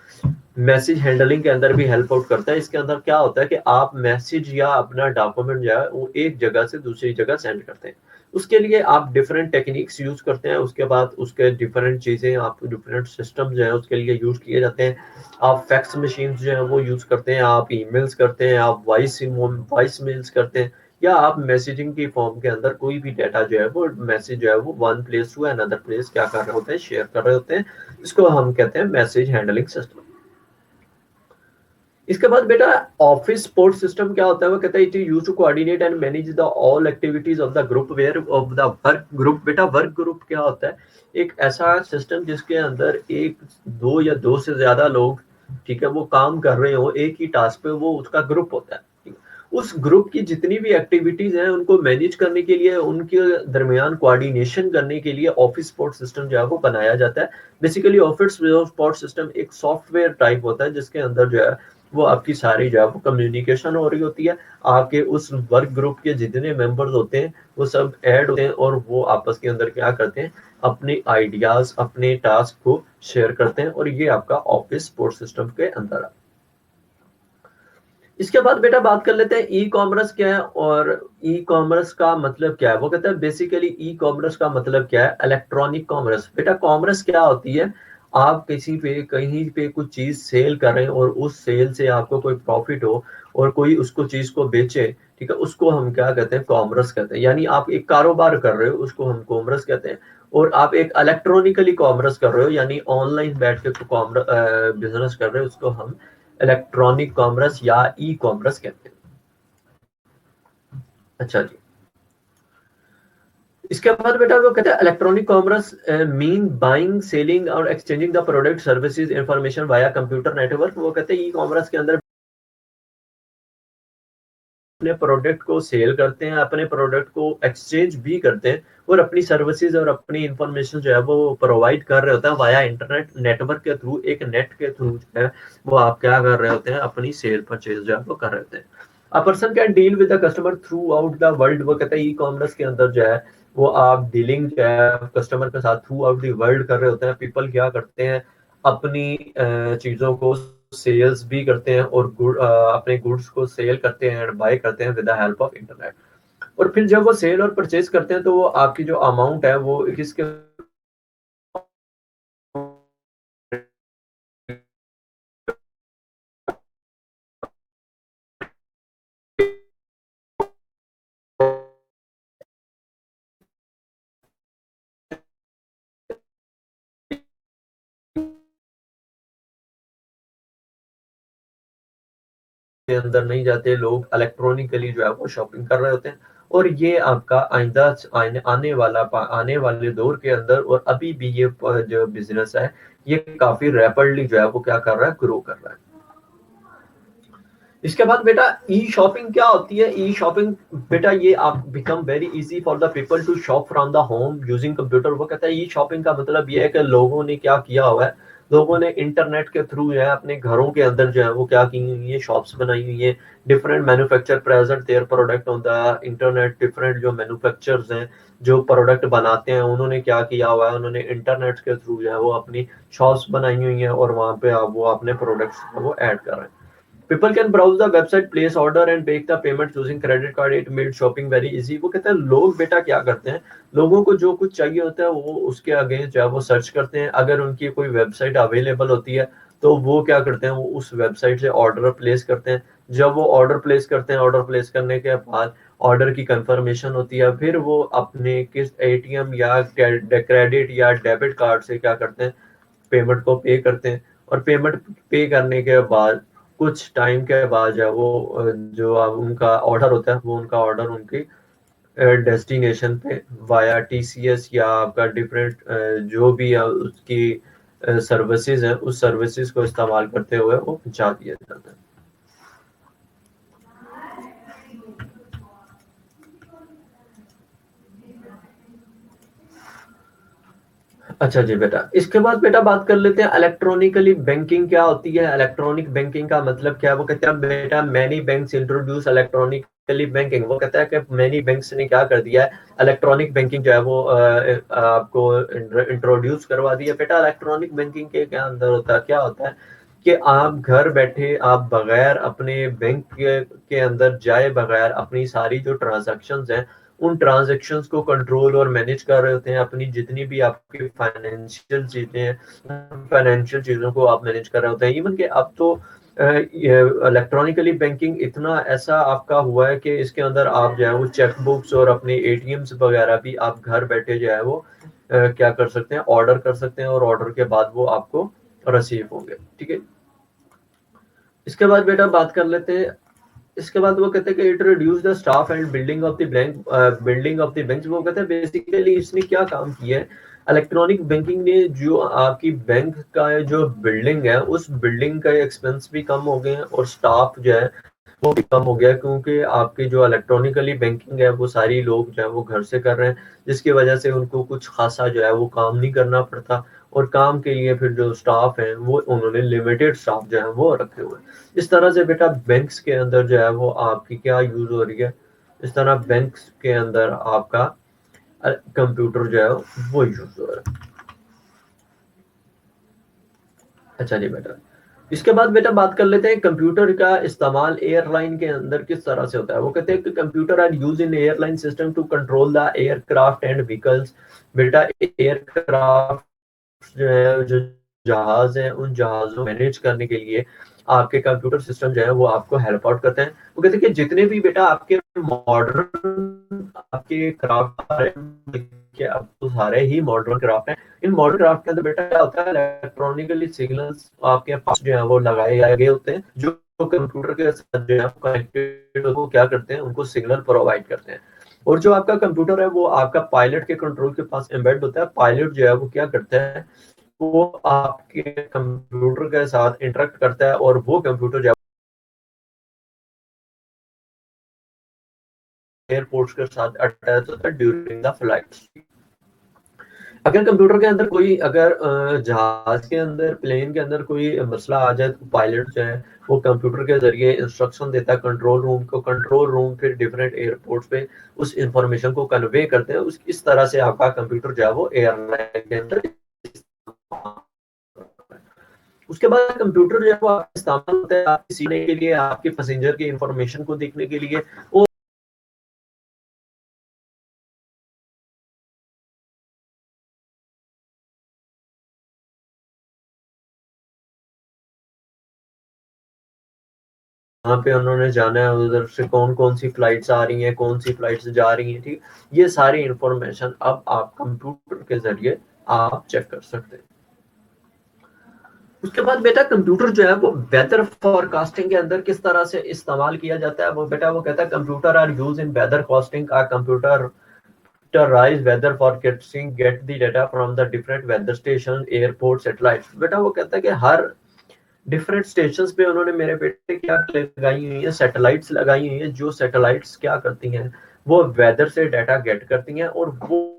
मैसेज हैंडलिंग के अंदर भी हेल्प आउट करता है। इसके अंदर क्या होता है कि आप मैसेज या अपना डॉक्यूमेंट जो है वो एक जगह से दूसरी जगह सेंड करते हैं, उसके लिए आप डिफरेंट टेक्निक्स यूज करते हैं। उसके बाद उसके डिफरेंट चीजें, आप डिफरेंट सिस्टम जो है उसके लिए यूज किए जाते हैं। आप फैक्स मशीन जो है वो यूज करते हैं, आप ईमेल्स करते हैं, आप वॉइस मेल्स करते हैं, या आप मैसेजिंग की फॉर्म के अंदर कोई भी डाटा जो है वो मैसेज जो है वो one place to another place क्या कर रहे होते हैं, शेयर कर रहे होते हैं। इसको हम कहते हैं मैसेज हैंडलिंग सिस्टम। इसके बाद बेटा ऑफिस सपोर्ट सिस्टम क्या होता है, वो कहता है it is used to coordinate and manage the all activities of the group ware of the work group. बेटा वर्क ग्रुप क्या होता है, एक ऐसा सिस्टम जिसके अंदर एक दो या दो से ज्यादा लोग, ठीक है, वो काम कर रहे हो एक ही टास्क पे, वो उसका ग्रुप होता है। उस ग्रुप की जितनी भी एक्टिविटीज हैं उनको मैनेज करने के लिए, उनके दरमियान कोऑर्डिनेशन करने के लिए ऑफिस सपोर्ट सिस्टम जो है वो बनाया जाता है। बेसिकली ऑफिस सपोर्ट सिस्टम एक सॉफ्टवेयर टाइप होता है जिसके अंदर जो है वो आपकी सारी जो है वो कम्युनिकेशन हो रही होती है। आपके उस वर्क ग्रुप के जितने मेंबर्स होते हैं वो सब ऐड होते हैं और वो आपस के अंदर क्या करते हैं, अपने आइडियाज अपने टास्क को शेयर करते हैं, और ये आपका ऑफिस सपोर्ट सिस्टम के अंदर है। इसके बाद बेटा बात कर लेते हैं ई कॉमर्स क्या है, और ई कॉमर्स का मतलब क्या है। वो कहता है बेसिकली ई कॉमर्स का मतलब क्या है, इलेक्ट्रॉनिक कॉमर्स। बेटा कॉमर्स क्या होती है, आप किसी पे कहीं पे कुछ चीज सेल कर रहे हैं और उस सेल से आपको कोई प्रॉफिट हो और कोई उसको चीज को बेचे, ठीक है, उसको हम क्या कहते हैं, कॉमर्स कहते हैं। यानी आप एक कारोबार कर रहे हो उसको हम कॉमर्स कहते हैं। और आप एक इलेक्ट्रॉनिकली कॉमर्स कर रहे हो यानी ऑनलाइन बैठ के कॉमर्स बिजनेस कर रहे हो, उसको हम इलेक्ट्रॉनिक कॉमर्स या ई कॉमर्स कहते हैं। अच्छा जी। इसके बाद बेटा वो कहते हैं electronic commerce mean buying selling और exchanging the product services information via computer network. वो कहते हैं ई कॉमर्स के अंदर अपने प्रोडक्ट को सेल करते हैं, अपने प्रोडक्ट को एक्सचेंज भी करते हैं, और अपनी सर्विसेज और अपनी इंफॉर्मेशन जो है वो प्रोवाइड कर रहे होते हैं वाया इंटरनेट नेटवर्क के थ्रू। एक नेट के थ्रू जो है वो आप क्या कर रहे होते हैं, अपनी सेल परचेज जो है वो कर रहे होते हैं। A person can deal with the customer through out the world. वो कहते हैं ई कॉमर्स के अंदर जो है वो आप डीलिंग जो है कस्टमर के साथ थ्रू आउट द वर्ल्ड कर रहे होते हैं। पीपल क्या करते हैं, अपनी चीजों को सेल्स भी करते हैं और अपने गुड्स को सेल करते हैं एंड बाय करते हैं with the help of internet. और फिर जब वो सेल और परचेज करते हैं तो वो आपकी जो अमाउंट है वो किसके अंदर नहीं जाते, लोग इलेक्ट्रॉनिकली जो है वो शॉपिंग कर रहे होते हैं। और ये आपका आइंदा आने वाले दौर के अंदर और अभी भी ये जो बिजनेस है ये काफी रैपिडली जो है वो क्या कर रहा है, ग्रो कर रहा है। इसके बाद बेटा ई शॉपिंग क्या होती है। ई शॉपिंग बेटा ये आप become very easy for the people to shop from the home using computer. वो कहता है ई शॉपिंग का मतलब ये है कि लोगों ने क्या किया हुआ है, लोगों ने इंटरनेट के थ्रू जो है अपने घरों के अंदर जो है वो क्या की हुई है, शॉप्स बनाई हुई है। Different manufacture present their product on the internet. Different जो मैन्युफैक्चरर्स हैं जो प्रोडक्ट बनाते हैं उन्होंने क्या किया हुआ है, उन्होंने इंटरनेट के थ्रू जो है वो अपनी शॉप्स बनाई हुई हैं और वहां पे आप वो अपने प्रोडक्ट्स वो ऐड कर रहे हैं। People can browse the website, place order and make the payment using credit card. It made shopping very easy। वो कहते हैं लोग बेटा क्या करते हैं, लोगों को जो कुछ चाहिए होता है वो उसके अगेंस्ट जो है वो सर्च करते हैं। अगर उनकी कोई वेबसाइट अवेलेबल होती है तो वो क्या करते हैं, वो उस वेबसाइट से ऑर्डर प्लेस करते हैं। जब वो ऑर्डर प्लेस करते हैं, ऑर्डर प्लेस करने के बाद ऑर्डर की कंफर्मेशन होती है, फिर वो अपने किस एटीएम या क्रेडिट या डेबिट कार्ड से क्या करते हैं, पेमेंट को पे करते हैं। और पेमेंट पे करने के बाद कुछ टाइम के बाद जो है वो जो उनका ऑर्डर होता है वो उनका ऑर्डर उनकी डेस्टिनेशन पे वाया टीसीएस या आपका डिफरेंट जो भी है उसकी सर्विसेज है उस सर्विसेज को इस्तेमाल करते हुए वो पहुंचा दिया जाता है। अच्छा जी बेटा, इसके बाद बेटा बात कर लेते हैं इलेक्ट्रॉनिकली बैंकिंग क्या होती है। इलेक्ट्रॉनिक बैंकिंग का मतलब क्या है। वो कहते हैं बेटा many banks introduce electronically banking. वो कहता है कि मैनी बैंक्स ने क्या कर दिया है, इलेक्ट्रॉनिक बैंकिंग जो है वो आपको इंट्रोड्यूस करवा दी है। बेटा इलेक्ट्रॉनिक बैंकिंग के क्या अंदर होता है, क्या होता है कि आप घर बैठे आप बगैर अपने बैंक के अंदर जाए बगैर अपनी सारी जो ट्रांजैक्शंस हैं उन ट्रांजैक्शंस को कंट्रोल और मैनेज कर रहे होते हैं। अपनी जितनी भी आपकी फाइनेंशियल चीजें हैं फाइनेंशियल चीजों को आप मैनेज कर रहे होते हैं। इवन कि अब तो इलेक्ट्रॉनिकली बैंकिंग इतना ऐसा आपका हुआ है कि इसके अंदर आप जो है वो चेक बुक्स और अपने एटीएम्स वगैरह भी आप घर बैठे जो है वो क्या कर सकते हैं, ऑर्डर कर सकते हैं और ऑर्डर के बाद वो आपको रिसीव होंगे। ठीक है। इसके बाद बेटा बात कर लेते हैं, इसके बाद वो कहते हैं कि it reduce the staff and building of the bank, building of the bank. वो कहते हैं बेसिकली इसने क्या काम किया है, इलेक्ट्रॉनिक बैंकिंग ने जो आपकी बैंक का जो बिल्डिंग है उस बिल्डिंग का एक्सपेंस भी कम हो गए हैं और स्टाफ जो है वो भी कम हो गया, क्योंकि आपकी जो इलेक्ट्रॉनिकली बैंकिंग है वो सारी लोग जो है वो घर से कर रहे हैं, जिसकी वजह से उनको कुछ खासा जो है वो काम नहीं करना पड़ता, और काम के लिए फिर जो स्टाफ है वो उन्होंने लिमिटेड स्टाफ जो है वो रखे हुए हैं। इस तरह से बेटा बैंक्स के अंदर जो है वो आपकी क्या यूज हो रही है, इस तरह बैंक्स के अंदर आपका कंप्यूटर जो है वो यूज हो रहा है। अच्छा जी बेटा, इसके बाद बेटा बात कर लेते हैं कंप्यूटर का इस्तेमाल एयरलाइन के अंदर किस तरह से होता है। वो कहते हैं कि computer are use in airline system to control the aircraft and vehicles. बेटा एयरक्राफ्ट जो है, जो जहाज है, उन जहाजों मैनेज करने के लिए आपके कंप्यूटर सिस्टम जो है वो आपको हेल्प आउट करते हैं। वो कहते हैं कि जितने भी बेटा आपके मॉडर्न आपके क्राफ्ट आ रहे हैं, कि अब तो सारे ही मॉडर्न क्राफ्ट हैं, इन मॉडर्न क्राफ्ट के अंदर बेटा क्या होता है, इलेक्ट्रॉनिकली सिग्नल्स आपके पास जो है वो लगाए गए होते हैं, जो कंप्यूटर के साथ जो है कनेक्टेड, वो क्या करते हैं, उनको सिग्नल प्रोवाइड करते हैं। और जो आपका कंप्यूटर है वो आपका पायलट के कंट्रोल के पास एम्बेड होता है। पायलट जो है वो क्या करता है, वो आपके कंप्यूटर के साथ इंटरेक्ट करता है, और वो कंप्यूटर जो है एयरपोर्ट्स के साथ अटैच होता है ड्यूरिंग द फ्लाइट्स। अगर कंप्यूटर के अंदर कोई, अगर जहाज के अंदर, प्लेन के अंदर कोई मसला आ जाए, तो पायलट जो है वो कंप्यूटर के जरिए इंस्ट्रक्शन देता है कंट्रोल रूम को, कंट्रोल रूम फिर डिफरेंट एयरपोर्ट्स पे उस इंफॉर्मेशन को कन्वे करते हैं। उस इस तरह से आपका कंप्यूटर जो है वो एयरलाइन के अंदर। उसके बाद कंप्यूटर जो है वो आपका इस्तेमाल होता है आपके सीखने के लिए, आपके पैसेंजर की इंफॉर्मेशन को देखने के लिए, और वहाँ पे उन्होंने जाना है, उधर से कौन कौन सी फ्लाइट्स आ रही हैं, कौन सी फ्लाइट्स जा रही हैं, ठीक है, ये सारी इंफॉर्मेशन अब आप कंप्यूटर के जरिए आप चेक कर सकते हैं। उसके बाद बेटा कंप्यूटर जो है वो वेदर फोरकास्टिंग के अंदर किस तरह से इस्तेमाल किया जाता है। वो बेटा वो कहता है computer are use in weather casting. आ computer rise weather forecasting get the data from the different weather station airport satellites। बेटा वो कहता है कि हर डिफरेंट स्टेशंस पे उन्होंने मेरे बेटे क्या लगाई हुई है, सैटेलाइट्स लगाई हुई है, जो सैटेलाइट्स क्या करती हैं, वो वेदर से डाटा गेट करती हैं, और वो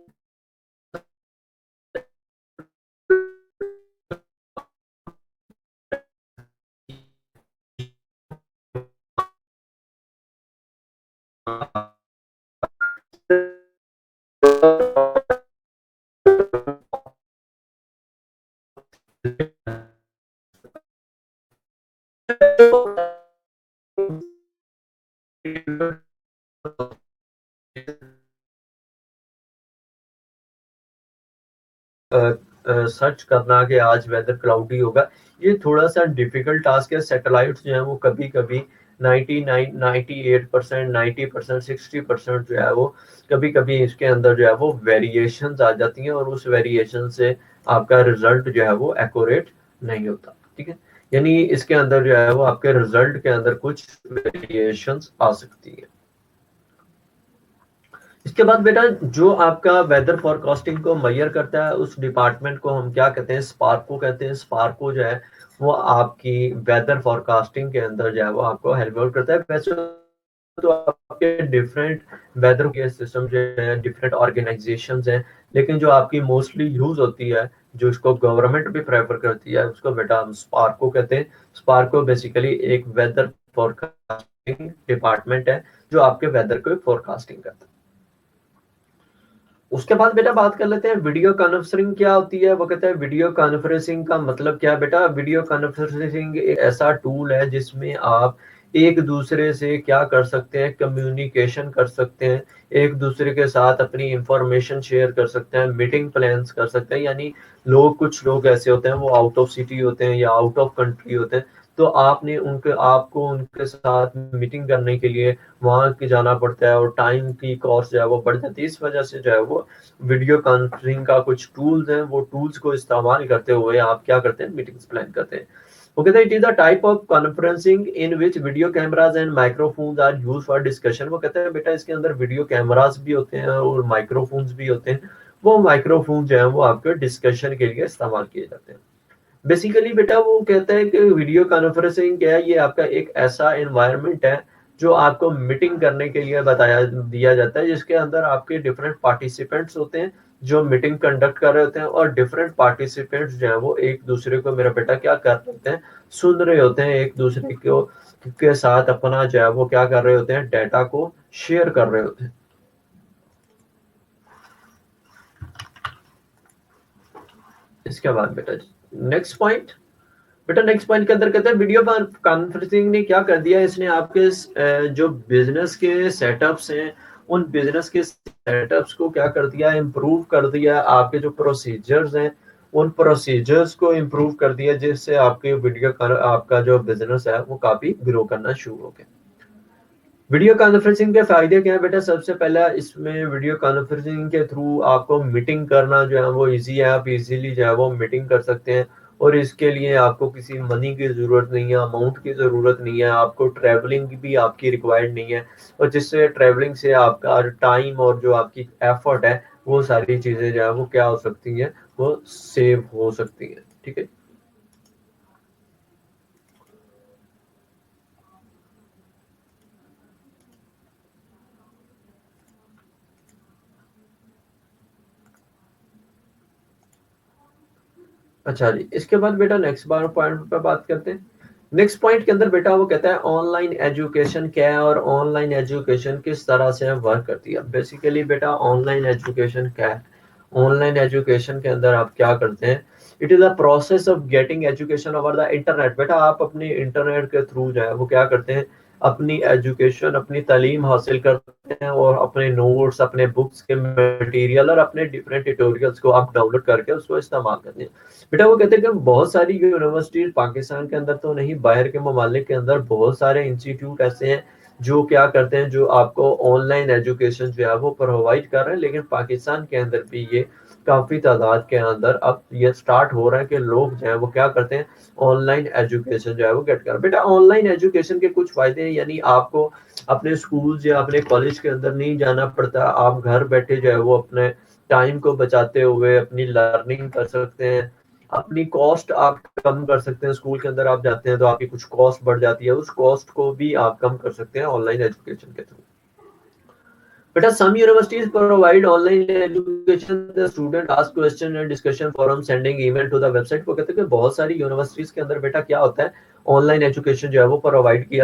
सर्च करना कि आज वेदर क्लाउडी होगा, ये थोड़ा सा डिफिकल्ट टास्क है। सैटेलाइट्स जो है वो कभी कभी 99 98% 90% 60% जो है वो कभी कभी इसके अंदर जो है वो वेरिएशंस आ जाती हैं, और उस वेरिएशन से आपका रिजल्ट जो है वो एक्यूरेट नहीं होता, ठीक है। यानी इसके अंदर जो है वो आपके रिजल्ट के अंदर कुछ वेरिएशंस आ सकती है। इसके बाद बेटा जो आपका वेदर फोरकास्टिंग को मेजर करता है उस डिपार्टमेंट को हम क्या कहते हैं, स्पार्को कहते हैं। स्पार्को जो है वो आपकी वेदर फोरकास्टिंग के अंदर जो है वो आपको हेल्प आउट करता है। वैसे तो आपके डिफरेंट वेदर के सिस्टम जो है डिफरेंट ऑर्गेनाइजेशंस हैं, लेकिन जो आपकी मोस्टली यूज होती है, जो इसको गवर्नमेंट भी प्रेफर करती है, उसको बेटा हम स्पार्को कहते हैं। स्पार्को बेसिकली एक वेदर फोरकास्टिंग डिपार्टमेंट है जो आपके वेदर को फोरकास्टिंग करता है। उसके बाद बेटा बात कर लेते हैं वीडियो कॉन्फ्रेंसिंग क्या होती है। वो कहता है वीडियो कॉन्फ्रेंसिंग का मतलब क्या है बेटा। वीडियो कॉन्फ्रेंसिंग एक ऐसा टूल है जिसमें आप एक दूसरे से क्या कर सकते हैं, कम्युनिकेशन कर सकते हैं, एक दूसरे के साथ अपनी इंफॉर्मेशन शेयर कर सकते हैं, मीटिंग प्लान्स कर सकते हैं। यानी लोग, कुछ लोग ऐसे होते हैं वो आउट ऑफ सिटी होते हैं या आउट ऑफ कंट्री होते हैं, तो आपने उनके आपको उनके साथ मीटिंग करने के लिए वहां की जाना पड़ता है, और टाइम की कॉस्ट जो है वो बढ़ जाती है। इस वजह से जो है वो वीडियो कॉन्फ्रेंसिंग का कुछ टूल्स हैं, वो टूल्स को इस्तेमाल करते हुए आप क्या करते हैं, मीटिंग्स प्लान करते हैं। वो कहता है it is a type of conferencing in which video cameras and microphones are use for discussion. वो कहते हैं बेटा इसके अंदर वीडियो कैमराज भी होते हैं और माइक्रोफोन्स भी होते हैं। वो माइक्रोफोन जो है वो आपके डिस्कशन के लिए इस्तेमाल किए जाते हैं। बेसिकली बेटा वो कहता है कि वीडियो कॉन्फ्रेंसिंग क्या है, ये आपका एक ऐसा एनवायरनमेंट है जो आपको मीटिंग करने के लिए बताया दिया जाता है, जिसके अंदर आपके डिफरेंट पार्टिसिपेंट्स होते हैं जो मीटिंग कंडक्ट कर रहे होते हैं, और डिफरेंट पार्टिसिपेंट्स जो है वो एक दूसरे को मेरा बेटा क्या कर रहे होते हैं, सुन रहे होते हैं, एक दूसरे को के साथ अपना जो है वो क्या कर रहे होते हैं, डाटा को शेयर कर रहे होते हैं। इसके बाद बेटा नेक्स्ट पॉइंट, बेटा नेक्स्ट पॉइंट के अंदर कहते हैं वीडियो कॉन्फ्रेंसिंग ने क्या कर दिया, इसने आपके जो बिजनेस के सेटअप्स हैं उन बिजनेस के सेटअप्स को क्या कर दिया, इम्प्रूव कर दिया। आपके जो प्रोसीजर्स हैं उन प्रोसीजर्स को इम्प्रूव कर दिया, जिससे आपके आपका जो बिजनेस है वो काफी ग्रो करना शुरू हो गया। वीडियो कॉन्फ्रेंसिंग के फायदे क्या है बेटा, सबसे पहला इसमें वीडियो कॉन्फ्रेंसिंग के थ्रू आपको मीटिंग करना जो है वो इजी है, आप इजीली जो है वो मीटिंग कर सकते हैं, और इसके लिए आपको किसी मनी की ज़रूरत नहीं है, अमाउंट की ज़रूरत नहीं है, आपको ट्रैवलिंग भी आपकी रिक्वायर्ड नहीं है, और जिससे ट्रैवलिंग से आपका टाइम और जो आपकी एफर्ट है वो सारी चीज़ें जो है वो क्या हो सकती हैं, वो सेव हो सकती हैं। ठीक है। अच्छा जी, इसके बाद बेटा नेक्स्ट बार पॉइंट पे बात करते हैं। नेक्स्ट पॉइंट के अंदर बेटा वो कहता है ऑनलाइन एजुकेशन क्या है और ऑनलाइन एजुकेशन किस तरह से वर्क करती है। बेसिकली बेटा ऑनलाइन एजुकेशन क्या है, ऑनलाइन एजुकेशन के अंदर आप क्या करते हैं, it is a process of getting education over the internet. बेटा आप अपने इंटरनेट के थ्रू जो है वो क्या करते हैं, अपनी एजुकेशन अपनी तालीम हासिल करते हैं, और अपने नोट्स अपने बुक्स के मटेरियल और अपने डिफरेंट ट्यूटोरियल्स को आप डाउनलोड करके उसको इस्तेमाल करते हैं। बेटा वो कहते हैं कि बहुत सारी यूनिवर्सिटीज पाकिस्तान के अंदर तो नहीं, बाहर के ममालिक के अंदर बहुत सारे इंस्टीट्यूट ऐसे हैं जो क्या करते हैं, जो आपको ऑनलाइन एजुकेशन जो है वो प्रोवाइड कर रहे हैं। लेकिन पाकिस्तान के अंदर भी ये काफ़ी तादाद के अंदर अब ये स्टार्ट हो रहा है कि लोग जो है वो क्या करते हैं, ऑनलाइन एजुकेशन जो है वो गेट कर रहे हैं। बेटा ऑनलाइन एजुकेशन के कुछ फ़ायदे हैं, यानी आपको अपने स्कूल या अपने कॉलेज के अंदर नहीं जाना पड़ता, आप घर बैठे जो है वो अपने टाइम को बचाते हुए अपनी लर्निंग कर सकते हैं, अपनी कॉस्ट आप कम कर सकते हैं। स्कूल के अंदर आप जाते हैं तो आपकी कुछ कॉस्ट बढ़ जाती है, उस कॉस्ट को भी आप कम कर सकते हैं ऑनलाइन एजुकेशन के थ्रू। बेटा some universities provide online education, the student ask question and discussion forum sending email to the website। वो कहते हैं कि बहुत सारी यूनिवर्सिटीज के अंदर बेटा क्या होता है, ऑनलाइन एजुकेशन जो है वो प्रोवाइड की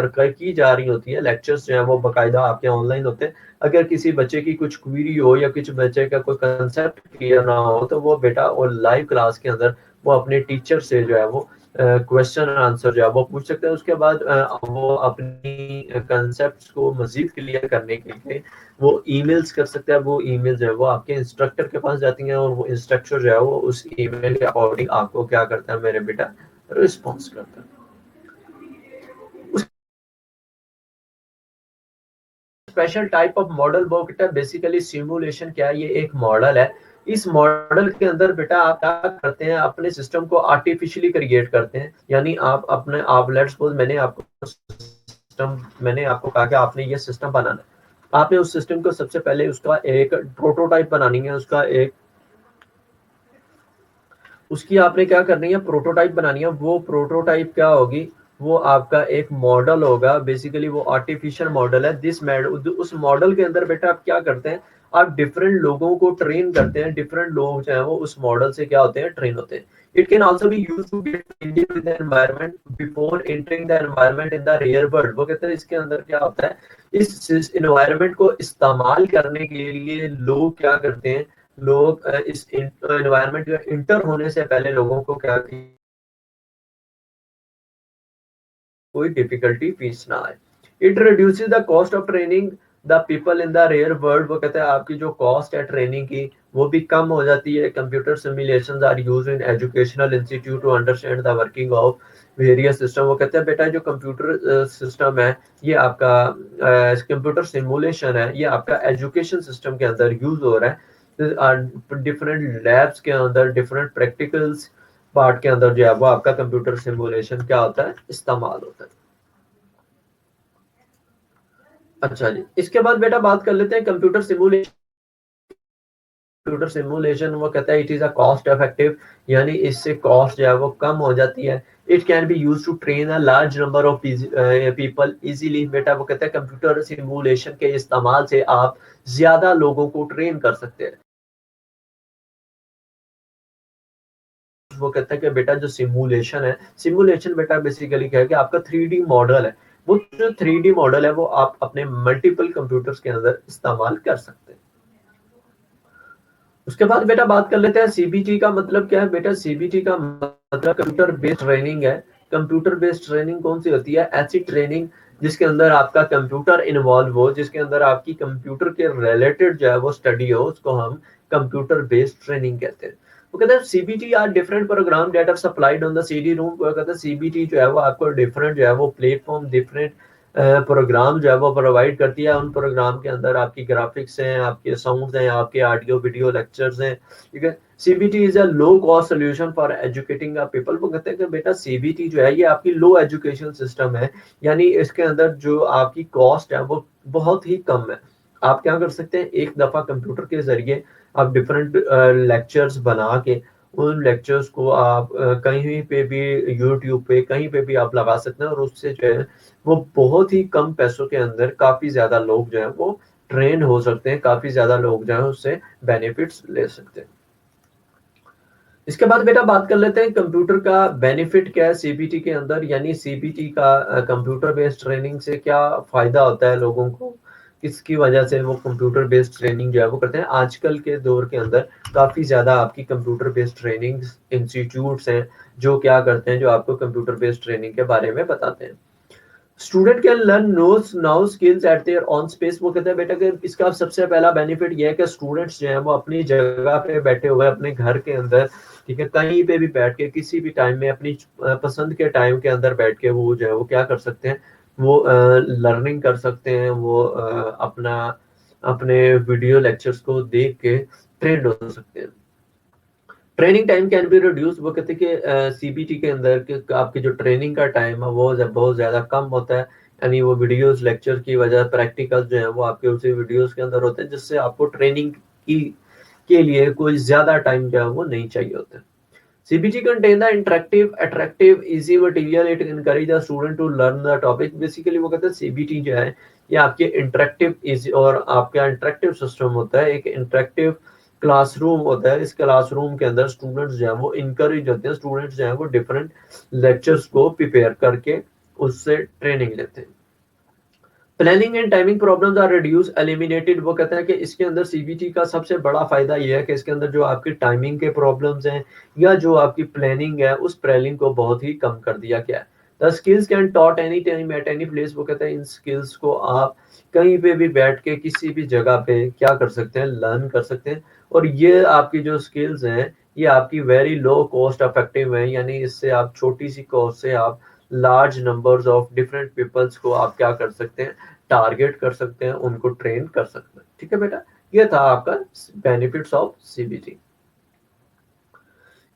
जा रही होती है, लेक्चर्स जो है वो बाकायदा आपके ऑनलाइन होते हैं। अगर किसी बच्चे की कुछ क्वेरी हो या कुछ बच्चे का कोई कंसेप्ट क्लियर ना हो तो वो बेटा वो लाइव क्लास के अंदर वो अपने टीचर से जो है वो क्वेश्चन आंसर जो है वो पूछ सकते हैं। उसके बाद वो अपनी कंसेप्ट्स को मजीद क्लियर करने के लिए वो ईमेल्स कर सकते हैं। वो ईमेल जो है वो आपके इंस्ट्रक्टर के पास जाती हैं, और वो इंस्ट्रक्टर जो है वो उस ईमेल के अकॉर्डिंग आपको क्या करता है मेरे बेटा, रिस्पॉन्स करता है। स्पेशल टाइप ऑफ मॉडल वो बेटा बेसिकली सिमुलेशन क्या है, ये एक मॉडल है। इस मॉडल के अंदर बेटा आप क्या करते हैं, अपने सिस्टम को आर्टिफिशियली क्रिएट करते हैं, यानी आप अपने आप लेट्स सपोज मैंने आपको कहा कि आपने ये सिस्टम बनाना है, आपने उस सिस्टम को सबसे पहले उसका एक प्रोटोटाइप बनानी है, उसका एक उसकी आपने क्या करनी है, प्रोटोटाइप बनानी है। वो प्रोटोटाइप क्या होगी, वो आपका एक मॉडल होगा, बेसिकली वो आर्टिफिशियल मॉडल है। उस मॉडल के अंदर बेटा आप क्या करते हैं, आप डिफरेंट लोगों को ट्रेन करते हैं, डिफरेंट लोग जो है वो उस मॉडल से क्या होते हैं, ट्रेन होते हैं। It can also be used to get familiar with the environment before entering the environment in the real world. वो कहते हैं इसके अंदर क्या होता है, इस एनवायरनमेंट को इस्तेमाल करने के लिए लोग क्या करते हैं, लोग इस एनवायरनमेंट में इंटर होने से पहले लोगों को क्या कोई डिफिकल्टी फेस ना आए। It reduces the cost of training the people in the real world. वो कहते हैं आपकी जो कॉस्ट है ट्रेनिंग की वो भी कम हो जाती है। Computer simulations are used in educational institute to understand the working of various system. वो कहते हैं बेटा जो कंप्यूटर सिस्टम है ये आपका कंप्यूटर सिमुलेशन है, ये आपका एजुकेशन सिस्टम के अंदर यूज हो रहा है। डिफरेंट लैब्स के अंदर डिफरेंट प्रैक्टिकल्स पार्ट के अंदर जो है वो आपका कंप्यूटर सिमुलेशन क्या होता है, इस्तेमाल होता है। अच्छा जी, इसके बाद बेटा बात कर लेते हैं कंप्यूटर सिमुलेशन। कंप्यूटर सिमुलेशन वो कहता है it is a cost effective, यानी इससे कॉस्ट जो है वो कम हो जाती है। It can be use to train a large number of people easily. बेटा वो कहता है कंप्यूटर सिमुलेशन के इस्तेमाल से आप ज्यादा लोगों को ट्रेन कर सकते हैं। वो कहता है कि बेटा जो सिमुलेशन है, सिमुलेशन बेटा बेसिकली क्या है कि आपका 3D मॉडल है। वो जो 3D मॉडल है वो आप अपने मल्टीपल कंप्यूटर्स के अंदर इस्तेमाल कर सकते हैं। उसके बाद बेटा बात कर लेते हैं सीबीटी का मतलब क्या है। बेटा सीबीटी का मतलब कंप्यूटर बेस्ड ट्रेनिंग है। कंप्यूटर बेस्ड ट्रेनिंग कौन सी होती है, ऐसी ट्रेनिंग जिसके अंदर आपका कंप्यूटर इन्वॉल्व हो, जिसके अंदर आपकी कंप्यूटर के रिलेटेड जो है वो स्टडी हो, उसको हम कंप्यूटर बेस्ड ट्रेनिंग कहते हैं। वो कहते हैं CBT are different program that are supplied on the CD ROM. वो कहते हैं सीबीटी जो है वो आपको डिफरेंट जो है वो प्लेटफॉर्म डिफरेंट प्रोग्राम जो है वो प्रोवाइड करती है। उन प्रोग्राम के अंदर आपकी ग्राफिक्स हैं, आपके साउंड हैं, आपके ऑडियो वीडियो लेक्चर्स हैं, ठीक है। CBT is a low cost solution for educating a people. वो कहते हैं कि बेटा सीबीटी जो है ये आपकी लो एजुकेशन सिस्टम है, यानी इसके अंदर जो आपकी कॉस्ट है वो बहुत ही कम है। आप क्या कर सकते हैं, एक दफा कंप्यूटर के जरिए आप डिफरेंट लेक्चर्स बना के उन लेक्चर्स को आप कहीं पे भी यूट्यूब पे कहीं पे भी आप लगा सकते हैं, और उससे जो है वो बहुत ही कम पैसों के अंदर काफी ज्यादा लोग जो है वो ट्रेन हो सकते हैं, काफी ज्यादा लोग जो है उससे बेनिफिट्स ले सकते हैं। इसके बाद बेटा बात कर लेते हैं कंप्यूटर का बेनिफिट क्या है सीबीटी के अंदर, यानी सीबीटी का कंप्यूटर बेस्ड ट्रेनिंग से क्या फायदा होता है लोगों को, किसकी वजह से वो कंप्यूटर बेस्ड ट्रेनिंग जो है वो करते हैं। आजकल के दौर के अंदर काफी ज्यादा आपकी कंप्यूटर बेस्ड ट्रेनिंग इंस्टीट्यूट्स हैं जो क्या करते हैं, जो आपको कंप्यूटर बेस्ड ट्रेनिंग के बारे में बताते हैं। Student can learn knows now skills at their own space. वो कहते हैं बेटा कि इसका सबसे पहला बेनिफिट ये है कि स्टूडेंट्स जो है वो अपनी जगह पे बैठे हुए अपने घर के अंदर, ठीक है, कहीं पे भी बैठ के किसी भी टाइम में अपनी पसंद के टाइम के अंदर बैठ के वो जो है वो क्या कर सकते हैं, वो लर्निंग कर सकते हैं, वो अपना अपने वीडियो लेक्चर्स को देख के ट्रेंड हो सकते हैं। Training time can be reduce. वो कहते हैं कि सीबीटी के अंदर के आपकी जो ट्रेनिंग का टाइम है वो बहुत ज्यादा कम होता है, यानी वो वीडियोस लेक्चर की वजह प्रैक्टिकल जो है वो आपके उसी वीडियोस के अंदर होते हैं, जिससे आपको ट्रेनिंग की के लिए कोई ज्यादा टाइम जो है वो नहीं चाहिए होता है। CBT contain the interactive, attractive, easy material. It encourage the student to learn the topic. Basically वो कहते हैं CBT जो है ये आपके इंटरेक्टिव इजी और आपका इंटरेक्टिव सिस्टम होता है, एक इंटरेक्टिव क्लासरूम होता है। इस क्लासरूम के अंदर स्टूडेंट्स जो है वो इनकरेज होते हैं, स्टूडेंट्स जो है वो डिफरेंट लेक्चर्स को प्रिपेयर करके उससे ट्रेनिंग लेते हैं। Planning and timing problems are reduce eliminated. वो कहते हैं कि इसके अंदर सीबीटी का सबसे बड़ा फायदा यह है कि इसके अंदर जो आपकी टाइमिंग के प्रॉब्लम्स हैं या जो आपकी प्लानिंग है उस प्लानिंग को बहुत ही कम कर दिया गया है। The skills can taught any time at any place. वो कहते हैं इन स्किल्स को आप कहीं पे भी बैठ के किसी भी जगह पे क्या कर सकते हैं, लर्न कर सकते हैं। और ये आपकी जो स्किल्स हैं ये आपकी वेरी लो कॉस्ट इफेक्टिव है, यानी इससे आप छोटी सी कॉस्ट से आप large numbers of different peoples को आप क्या कर सकते हैं, टारगेट कर सकते हैं, उनको ट्रेन कर सकते हैं। ठीक है बेटा, ये था आपका बेनिफिट्स ऑफ सीबीटी।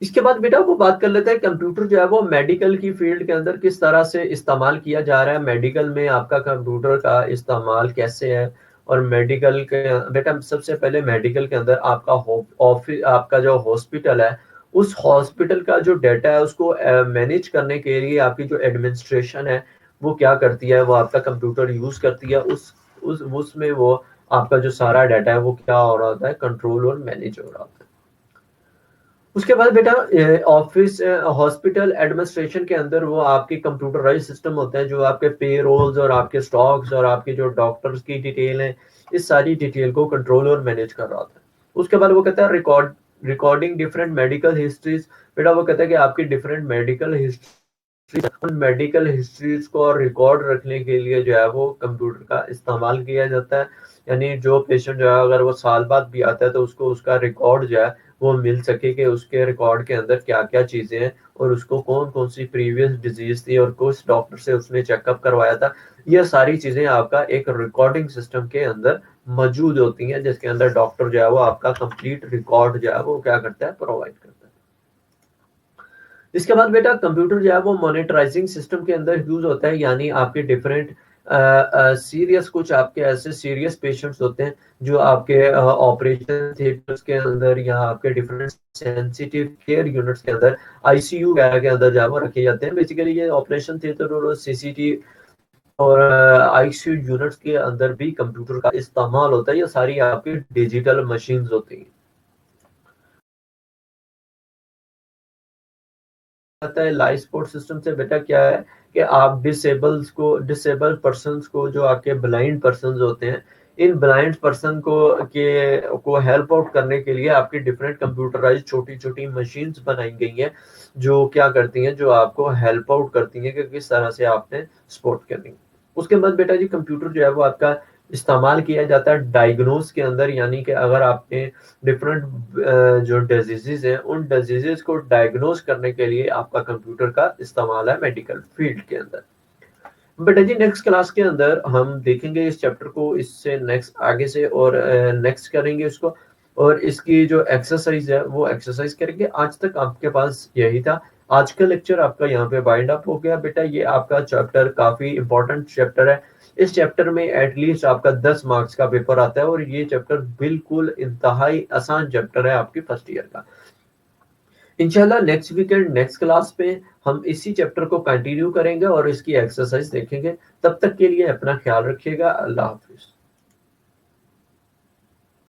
इसके बाद बेटा वो बात कर लेते हैं कंप्यूटर जो है वो मेडिकल की फील्ड के अंदर किस तरह से इस्तेमाल किया जा रहा है, मेडिकल में आपका कंप्यूटर का इस्तेमाल कैसे है। और मेडिकल के बेटा सबसे पहले मेडिकल के अंदर आपका ऑफिस, आपका जो हॉस्पिटल है उस हॉस्पिटल का जो डाटा है उसको मैनेज करने के लिए आपकी जो एडमिनिस्ट्रेशन है वो क्या करती है, वो आपका कंप्यूटर यूज करती है। उस उसमें वो आपका जो सारा डाटा है वो क्या हो रहा होता है, कंट्रोल और मैनेज हो रहा होता है। उसके बाद बेटा ऑफिस हॉस्पिटल एडमिनिस्ट्रेशन के अंदर वो आपके कंप्यूटराइज सिस्टम होते हैं जो आपके पे रोल्स और आपके स्टॉक्स और आपके जो डॉक्टर्स की डिटेल है इस सारी डिटेल को कंट्रोल और मैनेज कर रहा होता है। उसके बाद वो कहता है रिकॉर्डिंग डिफरेंट मेडिकल हिस्ट्रीज। बेटा वो कहता है कि आपकी डिफरेंट मेडिकल हिस्ट्री, उन मेडिकल हिस्ट्रीज को रिकॉर्ड रखने के लिए जो है वो कंप्यूटर का इस्तेमाल किया जाता है, यानी जो पेशेंट जो है अगर वो साल बाद भी आता है तो उसको उसका रिकॉर्ड जो है वो मिल सके कि उसके रिकॉर्ड के अंदर क्या क्या चीजें हैं और उसको कौन कौन सी प्रीवियस डिजीज थी और किस डॉक्टर से उसने चेकअप करवाया था। ये सारी चीजें आपका एक रिकॉर्डिंग सिस्टम के अंदर मौजूद होती हैं, जिसके अंदर डॉक्टर जो है वो आपका कंप्लीट रिकॉर्ड जो है वो क्या करता है, प्रोवाइड करता है। इसके बाद बेटा कंप्यूटर जो है वो मॉनिटराइजिंग सिस्टम के अंदर यूज़ होता है, यानी आपके डिफरेंट सीरियस कुछ आपके ऐसे सीरियस पेशेंट्स होते हैं जो आपके ऑपरेशन थिएटर्स के अंदर या आपके डिफरेंट सेंसिटिव केयर यूनिट्स के अंदर आईसीयू वगैरह के अंदर जो वो रखे जाते हैं। बेसिकली ये ऑपरेशन थिएटर और सीसीटी और आईसीयू यूनिट्स के अंदर भी कंप्यूटर का इस्तेमाल होता है। ये सारी आपकी डिजिटल मशीन्स होती हैं। आता है लाइफ सपोर्ट सिस्टम से बेटा क्या है कि आप डिसेबल पर्सन्स को जो आपके ब्लाइंड पर्सन्स होते हैं, इन ब्लाइंड पर्सन को हेल्प आउट करने के लिए आपकी डिफरेंट कंप्यूटराइज छोटी-छोटी मशीन्स बनाई गई हैं, जो क्या करती हैं, जो आपको हेल्प आउट करती हैं कि किस तरह से आपने सपोर्ट करनी है। उसके बाद बेटा जी कंप्यूटर जो है वो आपका इस्तेमाल किया जाता है डायग्नोज के अंदर, यानी कि अगर आपने डिफरेंट जो डिजीजेज हैं उन डिजीजेज को डायग्नोज करने के लिए आपका कंप्यूटर का इस्तेमाल है मेडिकल फील्ड के अंदर। बेटा जी नेक्स्ट क्लास के अंदर हम देखेंगे इस चैप्टर को इससे नेक्स्ट आगे से और नेक्स्ट करेंगे इसको, और इसकी जो एक्सरसाइज है वो एक्सरसाइज करेंगे। आज तक आपके पास यही था। आज का लेक्चर आपका यहाँ पे वाइंड अप हो गया। बेटा ये आपका चैप्टर काफी इंपॉर्टेंट चैप्टर है। इस चैप्टर में एटलीस्ट आपका 10 मार्क्स का पेपर आता है और ये चैप्टर बिल्कुल इंतहाई आसान चैप्टर है आपकी फर्स्ट ईयर का। इंशाल्लाह नेक्स्ट वीकेंड नेक्स्ट क्लास पे हम इसी चैप्टर को कंटिन्यू करेंगे और इसकी एक्सरसाइज देखेंगे। तब तक के लिए अपना ख्याल रखिएगा। अल्लाह हाफिज।